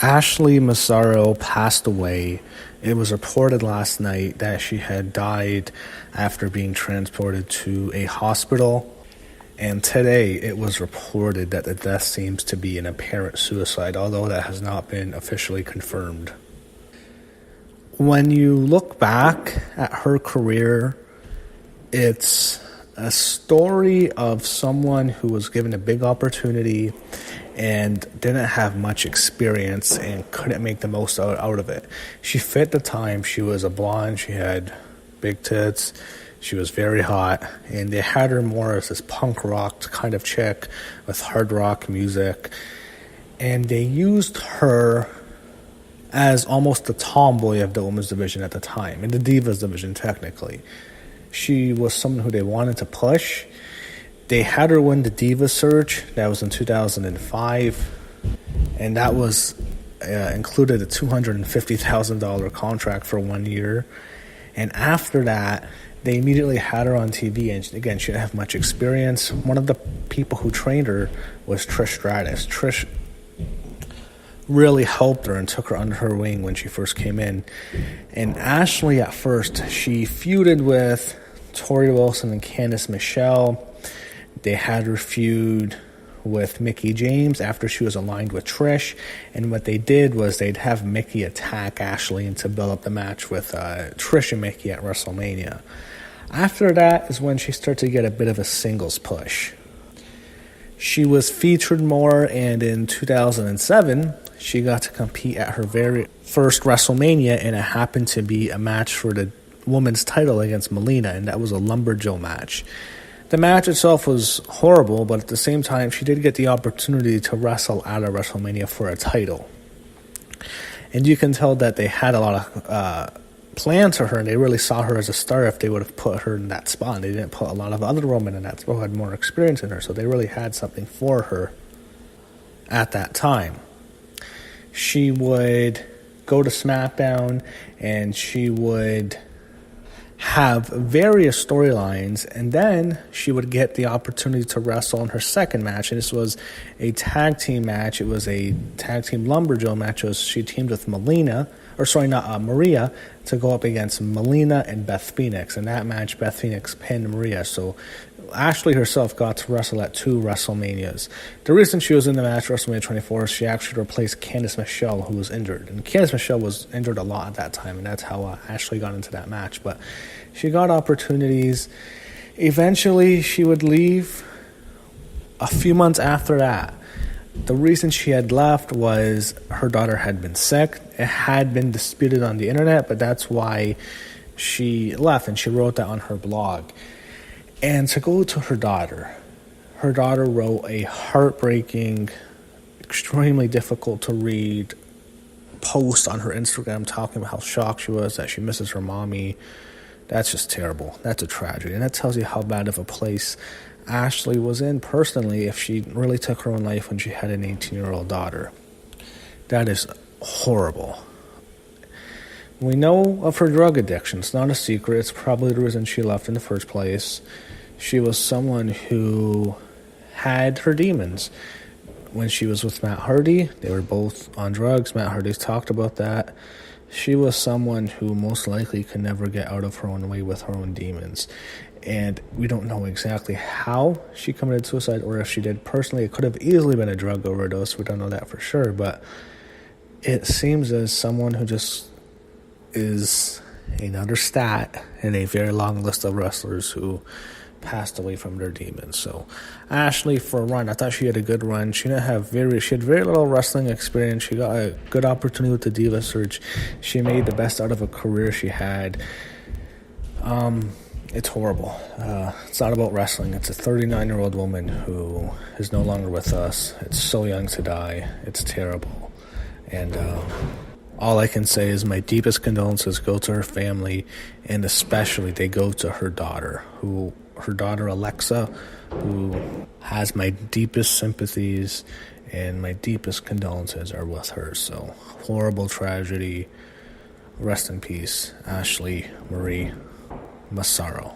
Marie Massaro passed away. It was reported last night that she had died after being transported to a hospital. And today it was reported that the death seems to be an apparent suicide, although that has not been officially confirmed. When you look back at her career, it's a story of someone who was given a big opportunity and didn't have much experience and couldn't make the most out of it. She fit the time. She was a blonde. She had big tits. She was very hot. And they had her more as this punk rock kind of chick with hard rock music. And they used her as almost the tomboy of the women's division at the time, in the Divas division technically. She was someone who they wanted to push. They had her win the Diva Search. That was in 2005. And that was included a $250,000 contract for 1 year. And after that, they immediately had her on TV. And again, she didn't have much experience. One of the people who trained her was Trish Stratus. Trish really helped her and took her under her wing when she first came in. And Ashley, at first, she feuded with Tori Wilson and Candice Michelle. They had her feud with Mickie James after she was aligned with Trish. And what they did was they'd have Mickie attack Ashley and to build up the match with Trish and Mickie at WrestleMania. After that is when she started to get a bit of a singles push. She was featured more, and in 2007, she got to compete at her very first WrestleMania, and it happened to be a match for the women's title against Melina, and that was a Lumberjill match. The match itself was horrible, but at the same time, she did get the opportunity to wrestle at a WrestleMania for a title. And you can tell that they had a lot of plans for her, and they really saw her as a star if they would have put her in that spot. And they didn't put a lot of other women in that spot who had more experience in her, so they really had something for her at that time. She would go to SmackDown, and she would have various storylines, and then she would get the opportunity to wrestle in her second match, and this was a tag team match. It was a tag team Lumberjill match. She teamed with Maria to go up against Melina and Beth Phoenix. In that match, Beth Phoenix pinned Maria, so Ashley herself got to wrestle at 2 WrestleManias. The reason she was in the match, WrestleMania 24, is she actually replaced Candice Michelle, who was injured. And Candice Michelle was injured a lot at that time, and that's how Ashley got into that match. But she got opportunities. Eventually, she would leave a few months after that. The reason she had left was her daughter had been sick. It had been disputed on the internet, but that's why she left, and she wrote that on her blog. And to go to her daughter wrote a heartbreaking, extremely difficult to read post on her Instagram talking about how shocked she was that she misses her mommy. That's just terrible. That's a tragedy. And that tells you how bad of a place Ashley was in personally if she really took her own life when she had an 18-year-old daughter. That is horrible. We know of her drug addiction. It's not a secret. It's probably the reason she left in the first place. She was someone who had her demons. When she was with Matt Hardy, they were both on drugs. Matt Hardy's talked about that. She was someone who most likely could never get out of her own way with her own demons. And we don't know exactly how she committed suicide or if she did personally. It could have easily been a drug overdose. We don't know that for sure. But it seems as someone who just is another stat in a very long list of wrestlers who passed away from their demons. So Ashley, for a run, I thought she had a good run. She had very little wrestling experience. She got a good opportunity with the Diva Search. She made the best out of a career she had. It's horrible. It's not about wrestling. It's a 39-year-old woman who is no longer with us. It's so young to die. It's terrible. And all I can say is my deepest condolences go to her family, and especially they go to her daughter, Alexa, who has my deepest sympathies and my deepest condolences are with her. So, horrible tragedy. Rest in peace, Ashley Marie Massaro.